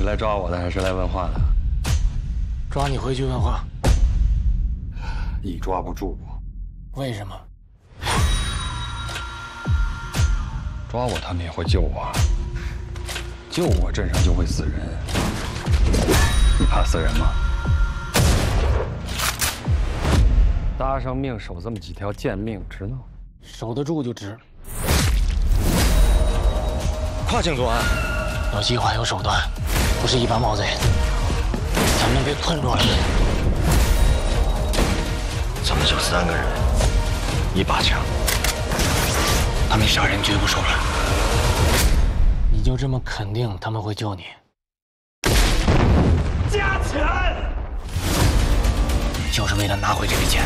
是来抓我的，还是来问话的？抓你回去问话。你抓不住我，为什么？抓我他们也会救我，救我镇上就会死人。你怕死人吗？搭上命守这么几条贱命，值呢？守得住就值。跨境作案，有计划有手段，不是一般毛贼。咱们被困住了。咱们就3个人，1把枪，他们杀人绝不手软。你就这么肯定他们会救你？加钱！就是为了拿回这笔钱。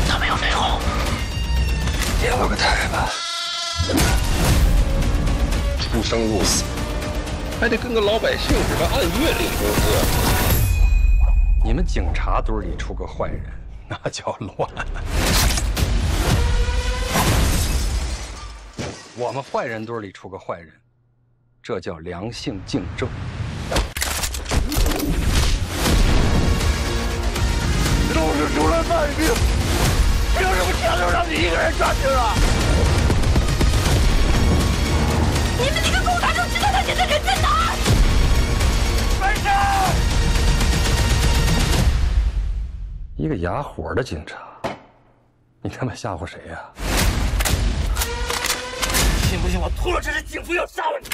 他们有内讧。别落个台吧。出生入死，还得跟个老百姓似的按月领工资。你们警察堆里出个坏人，那叫乱。我们坏人堆里出个坏人，这叫良性竞争。都是出来卖命，凭什么枪就让你一个人抓去了？你们几个共产党知道他现在人在哪儿？没事。一个哑火的警察，你他妈吓唬谁呀？信不信我秃噜这只警服要杀了你？